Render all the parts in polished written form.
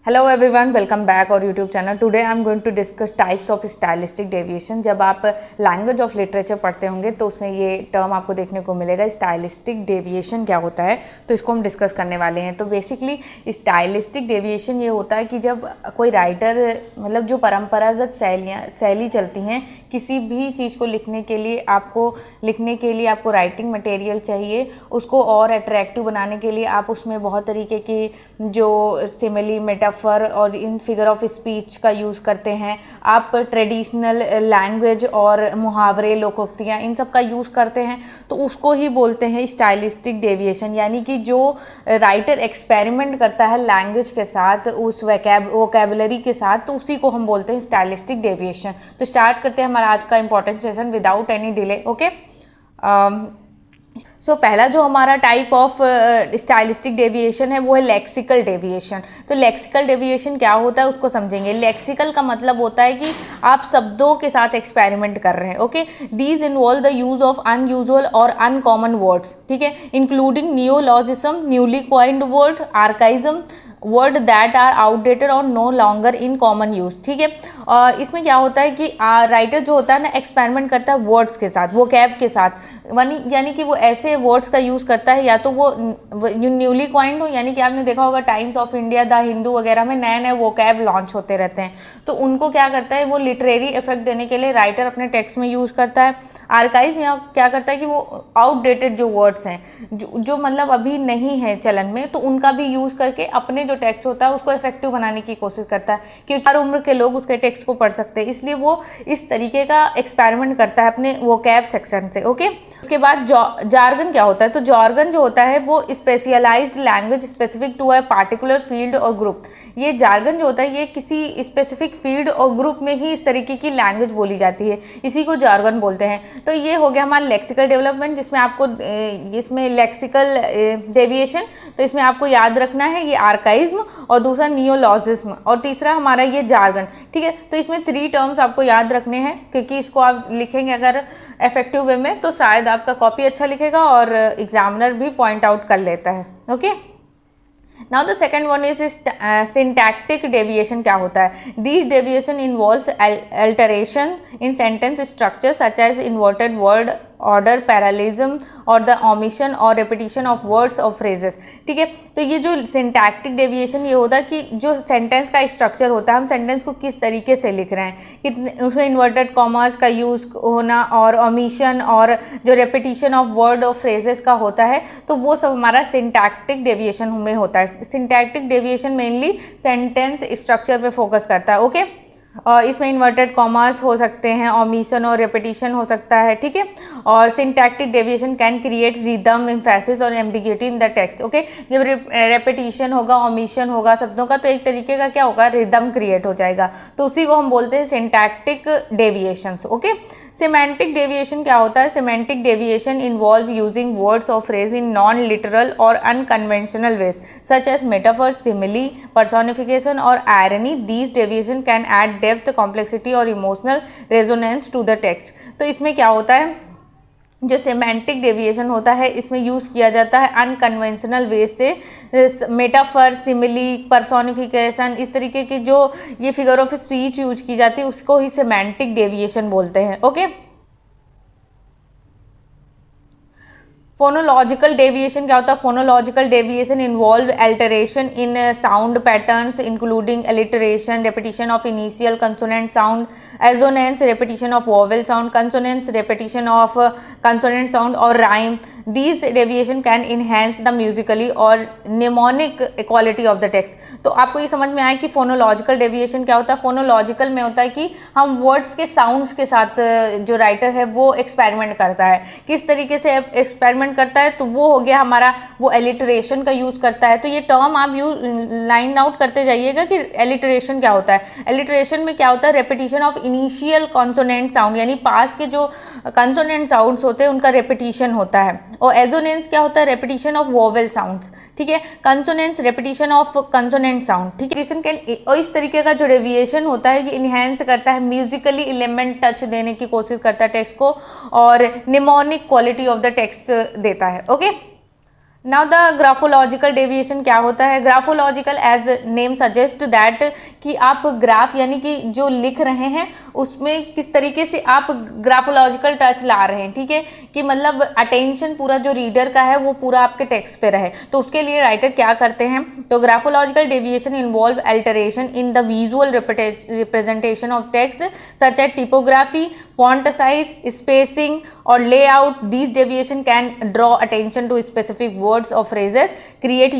Hello everyone, welcome back our YouTube channel. Today I am going to discuss types of stylistic deviation. जब आप language of literature पढ़ते होंगे तो उसमें ये टर्म आपको देखने को मिलेगा, स्टाइलिस्टिक डेविएशन क्या होता है, तो इसको हम डिस्कस करने वाले हैं। तो बेसिकली स्टाइलिस्टिक डेविएशन ये होता है कि जब कोई राइटर मतलब जो परंपरागत शैली चलती हैं, किसी भी चीज़ को लिखने के लिए आपको राइटिंग मटेरियल चाहिए, उसको और अट्रैक्टिव बनाने के लिए आप उसमें बहुत तरीके की जो सिमिली मेटाफर और इन फिगर ऑफ स्पीच का यूज़ करते हैं। आप ट्रेडिशनल लैंग्वेज और मुहावरे, लोकोक्तियाँ, इन सब का यूज़ करते हैं, तो उसको ही बोलते हैं स्टाइलिस्टिक डेविएशन। यानी कि जो राइटर एक्सपेरिमेंट करता है लैंग्वेज के साथ, उस वोकैबुलरी के साथ, तो उसी को हम बोलते हैं स्टाइलिस्टिक डेविएशन। तो स्टार्ट करते हैं हमारा आज का important session without any delay. Okay, पहला जो हमारा टाइप ऑफ स्टाइलिस्टिक डेविएशन है वो है लेक्सिकल डेविएशन। तो लेक्सिकल डेविएशन क्या होता है उसको समझेंगे। लेक्सिकल का मतलब होता है कि आप शब्दों के साथ एक्सपेरिमेंट कर रहे हैं। Okay, these involve the use of unusual और अनकॉमन वर्ड्स, ठीक है, including neologism, newly coined word, archaism, word that are outdated और no longer in common use. ठीक है, और इसमें क्या होता है कि राइटर जो होता है ना, एक्सपेरिमेंट करता है वर्ड्स के साथ, वो कैब के साथ, यानी कि वो ऐसे वर्ड्स का यूज़ करता है, या तो वो न्यूली कॉइन्ड हो, यानी कि आपने देखा होगा times of India, the Hindu वगैरह में नए नए वो कैब लॉन्च होते रहते हैं, तो उनको क्या करता है, वो लिटरेरी इफेक्ट देने के लिए राइटर अपने टेक्स्ट में यूज़ करता है। आर्काइव में क्या करता है कि वो आउटडेटेड जो वर्ड्स हैं, जो मतलब अभी नहीं है चलन में, तो उनका भी यूज़ करके अपने जो टेक्स्ट होता है उसको इफेक्टिव बनाने की कोशिश करता है, क्योंकि हर उम्र के लोग उसके टेक्स्ट को पढ़ सकते हैं, इसलिए वो इस तरीके का एक्सपेरिमेंट करता है अपने वो कैब सेक्शन से। ओके, उसके बाद जार्गन क्या होता है, तो जार्गन जो होता है वो specialised language specific to a particular field और ग्रुप। ये जार्गन जो होता है ये किसी स्पेसिफिक फील्ड और ग्रुप में ही इस तरीके की लैंग्वेज बोली जाती है, इसी को जार्गन बोलते हैं। तो ये हो गया हमारा लेक्सिकल डेवलपमेंट, जिसमें आपको इसमें लेक्सिकल डेविएशन, तो इसमें आपको याद रखना है ये आर्काइज्म, और दूसरा नियोलॉजिज्म, और तीसरा हमारा ये जार्गन। ठीक है, तो इसमें 3 टर्म्स आपको याद रखने हैं, क्योंकि इसको आप लिखेंगे अगर इफेक्टिव वे में तो शायद आपका कॉपी अच्छा लिखेगा और एग्जामिनर भी पॉइंट आउट कर लेता है। Okay, now the second one is syntactic deviation. क्या होता है, this deviation involves alteration in sentence structure such as inverted word order, parallelism और द ओमिशन और रेपिटेशन ऑफ वर्ड्स और फ्रेजेस। ठीक है, तो ये जो सिंटैक्टिक डेविएशन ये होता है कि जो सेंटेंस का स्ट्रक्चर होता है, हम सेंटेंस को किस तरीके से लिख रहे हैं, कितने उसमें इन्वर्टेड कॉमास का यूज़ होना और ओमिशन और जो रेपिटेशन ऑफ वर्ड और फ्रेजेस का होता है, तो वो सब हमारा सिंटैक्टिक डेविएशन में होता है। Syntactic deviation mainly sentence structure पे फोकस करता है। ओके, और इसमें इन्वर्टेड कॉमास हो सकते हैं, ओमिशन और रेपिटेशन हो सकता है। ठीक है, और syntactic deviation can create rhythm, emphasis और ambiguity in the text. Okay, जब रेपिटेशन होगा, ओमिशन होगा शब्दों का, तो एक तरीके का क्या होगा, रिदम क्रिएट हो जाएगा, तो उसी को हम बोलते हैं syntactic deviations. Okay, semantic deviation क्या होता है, semantic deviation involve using words और फ्रेज इन नॉन लिटरल और unconventional ways such as metaphor, simile, personification और irony. These deviation can add depth, complexity और emotional resonance to the text. तो इसमें क्या होता है, जो सिमेंटिक डेविएशन होता है इसमें यूज़ किया जाता है अनकन्वेंशनल वे से, मेटाफर, सिमिली, पर्सोनिफिकेशन, इस तरीके की जो ये फिगर ऑफ स्पीच यूज की जाती है उसको ही सिमेंटिक डेविएशन बोलते हैं। ओके, फोनोलॉजिकल डेविएशन क्या होता है, phonological deviation involve alteration in sound patterns including alliteration, repetition of initial consonant sound, assonance, repetition of vowel sound, consonants, repetition of consonant sound और rhyme. These deviation can enhance the musically और mnemonic quality of the text. तो आपको ये समझ में आया कि phonological deviation क्या होता है। फोनोलॉजिकल में होता है कि हम वर्ड्स के साउंड्स के साथ जो राइटर है वो एक्सपेरिमेंट करता है, किस तरीके से एक्सपेरिमेंट करता है, तो वो हो गया हमारा, वो एलिटरेशन का यूज़ करता है। तो ये टर्म आप लाइन आउट करते जाइएगा कि एलिटरेशन क्या होता है। एलिटरेशन में क्या होता है, repetition of initial consonant sound, यानी पास के जो कंसोनेंट साउंड्स होते हैं उनका रेपिटेशन होता है। और एजोनेंस क्या होता है, रेपिटेशन ऑफ वोवेल साउंड्स। ठीक है, consonants, repetition of consonant sound. ठीक है, और इस तरीके का जो डेविएशन होता है ये इनहेंस करता है, म्यूजिकली एलिमेंट टच देने की कोशिश करता है टेक्स्ट को, और mnemonic quality of the text देता है। ओके, नाउ द ग्राफोलॉजिकल डेविएशन क्या होता है? ग्राफोलॉजिकल एज नेम सजेस्ट दैट कि आप ग्राफ यानी कि जो लिख रहे हैं उसमें किस तरीके से आप ग्राफोलॉजिकल टच ला रहे हैं, ठीक है, कि मतलब अटेंशन पूरा जो रीडर का है वो पूरा आपके टेक्स्ट पे रहे। तो उसके लिए राइटर क्या करते हैं? तो graphological deviation involve alteration in the visual representation of text such as typography, font size, spacing or layout. These deviation can draw attention to specific words or phrases, create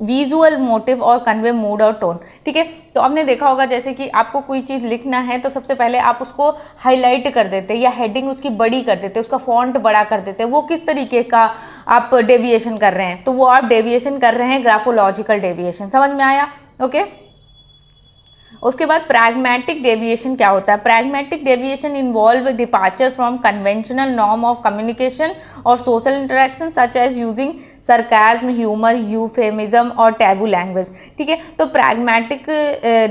visual motive और convey mood और tone। ठीक है, तो आपने देखा होगा जैसे कि आपको कोई चीज़ लिखना है तो सबसे पहले आप उसको हाईलाइट कर देते या हेडिंग उसकी बड़ी कर देते, उसका फॉन्ट बड़ा कर देते। वो किस तरीके का आप डेविएशन कर रहे हैं? तो वो आप डेविएशन कर रहे हैं ग्राफोलॉजिकल डेविएशन। समझ में आया? ओके। उसके बाद प्रैग्मेटिक डेविएशन क्या होता है? Pragmatic deviation involve departure from conventional norm of communication और social interaction such as using sarcasm, humour, euphemism और टैबू लैंग्वेज। ठीक है, तो प्रैग्मेटिक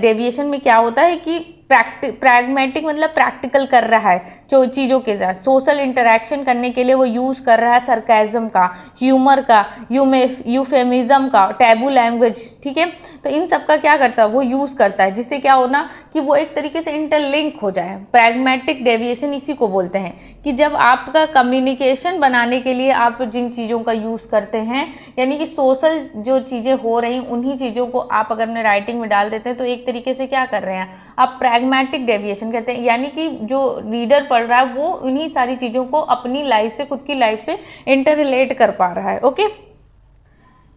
डेविएशन में क्या होता है कि प्रैग्मेटिक मतलब प्रैक्टिकल कर रहा है जो चीज़ों के साथ, सोशल इंटरेक्शन करने के लिए वो यूज़ कर रहा है सरकाज्म का, ह्यूमर का, यूफेमिज्म का, टैबू लैंग्वेज। ठीक है, तो इन सब का क्या करता है? वो यूज़ करता है, जिससे क्या होना कि वो एक तरीके से इंटरलिंक हो जाए। प्रैग्मेटिक डेविएशन इसी को बोलते हैं कि जब आपका कम्युनिकेशन बनाने के लिए आप जिन चीज़ों का यूज़ करते हैं, यानी कि सोशल जो चीज़ें हो रही उन्हीं चीज़ों को आप अगर अपने राइटिंग में डाल देते हैं तो एक तरीके से क्या कर रहे हैं? आप प्रैग्मेटिक डेविएशन कहते हैं, यानी कि जो रीडर पढ़ रहा है वो उन्हीं सारी चीज़ों को अपनी लाइफ से, खुद की लाइफ से इंटर रिलेट कर पा रहा है। Okay,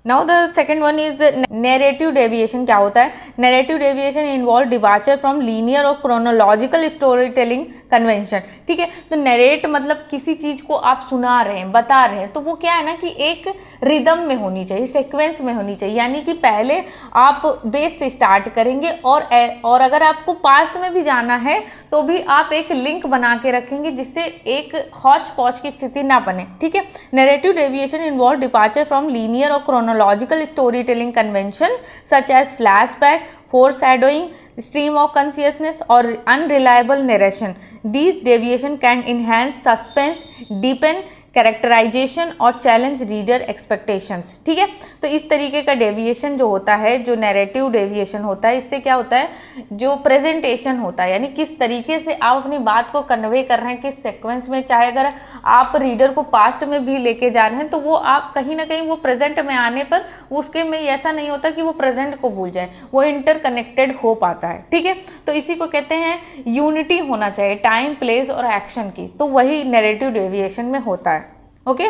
now the second one is narrative deviation. क्या होता है? Narrative deviation involve departure from linear और क्रोनोलॉजिकल स्टोरी टेलिंग कन्वेंशन। ठीक है, तो नरेट मतलब किसी चीज़ को आप सुना रहे हैं, बता रहे हैं, तो वो क्या है ना कि एक रिदम में होनी चाहिए, सीक्वेंस में होनी चाहिए, यानी कि पहले आप बेस से स्टार्ट करेंगे और अगर आपको पास्ट में भी जाना है तो भी आप एक लिंक बना के रखेंगे जिससे एक हौच पौच की स्थिति ना बने। ठीक है, narrative deviation involve departure from linear और chronological story telling convention such as flashback, foreshadowing, stream of consciousness or unreliable narration. These deviation can enhance suspense, deepen characterisation और चैलेंज रीडर एक्सपेक्टेशंस। ठीक है, तो इस तरीके का डेविएशन जो होता है, जो नैरेटिव डेविएशन होता है, इससे क्या होता है? जो प्रेजेंटेशन होता है, यानी किस तरीके से आप अपनी बात को कन्वे कर रहे हैं, किस सीक्वेंस में, चाहे अगर आप रीडर को पास्ट में भी लेके जा रहे हैं तो वो आप कहीं ना कहीं वो प्रेजेंट में आने पर उसके में ऐसा नहीं होता कि वो प्रेजेंट को भूल जाए, वो इंटरकनेक्टेड हो पाता है। ठीक है, तो इसी को कहते हैं यूनिटी होना चाहिए टाइम, प्लेस और एक्शन की, तो वही नैरेटिव डेविएशन में होता है। ओके,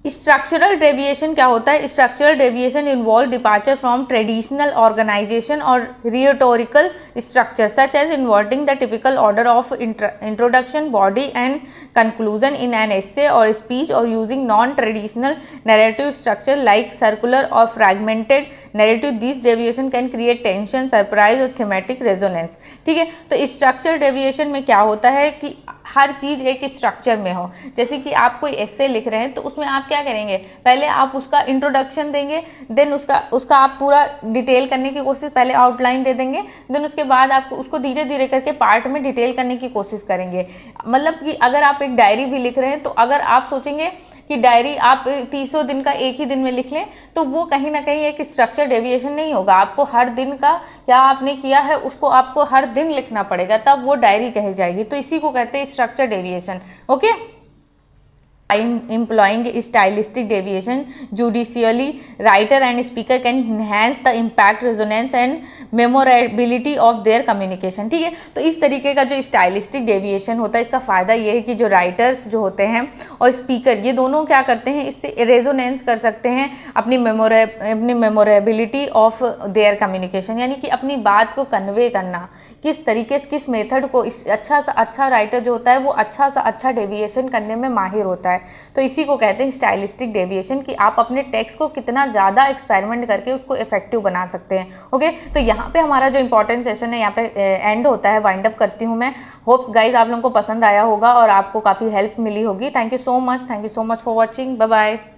स्ट्रक्चरल डेविएशन क्या होता है? Structural deviation involve departure from traditional organisation और rhetorical structure such as inverting the typical order of introduction, body and conclusion in an essay और स्पीच और using non traditional narrative structure like circular और fragmented narrative. This deviation can create tension, surprise और thematic resonance. ठीक है, तो structure deviation में क्या होता है कि हर चीज़ एक स्ट्रक्चर में हो। जैसे कि आप कोई एसे लिख रहे हैं तो उसमें आप क्या करेंगे? पहले आप उसका इंट्रोडक्शन देंगे, देन उसका आप पूरा डिटेल करने की कोशिश, पहले आउटलाइन दे देंगे, देन उसके बाद आप उसको धीरे धीरे करके पार्ट में डिटेल करने की कोशिश करेंगे। मतलब कि अगर आप एक डायरी भी लिख रहे हैं तो अगर आप सोचेंगे कि डायरी आप 300 दिन का एक ही दिन में लिख लें तो वो कहीं ना कहीं एक स्ट्रक्चर डेविएशन नहीं होगा। आपको हर दिन का क्या आपने किया है उसको आपको हर दिन लिखना पड़ेगा, तब वो डायरी कही जाएगी। तो इसी को कहते हैं structure deviation. Okay, employing stylistic deviation judicially, writer and speaker can enhance the impact, resonance and memorability of their communication। ठीक है, तो इस तरीके का जो स्टाइलिस्टिक डेविएशन होता है इसका फ़ायदा ये है कि जो राइटर्स जो होते हैं और स्पीकर ये दोनों क्या करते हैं, इससे रेजोनेंस कर सकते हैं अपनी मेमोरेबिलिटी ऑफ देयर कम्युनिकेशन, यानी कि अपनी बात को कन्वे करना किस तरीके से, किस मेथड को, इस अच्छा सा अच्छा राइटर जो होता है वो अच्छा सा अच्छा डेविएशन करने में माहिर होता है। तो इसी को कहते हैं स्टाइलिस्टिक डेविएशन कि आप अपने टेक्स्ट को कितना ज़्यादा एक्सपेरिमेंट करके उसको इफेक्टिव बना सकते हैं। ओके, तो यहाँ पे हमारा जो इंपॉर्टेंट सेशन है यहाँ पे एंड होता है, वाइंड अप करती हूँ मैं। होप्स गाइज आप लोगों को पसंद आया होगा और आपको काफ़ी हेल्प मिली होगी। Thank you so much for watching. Bye bye.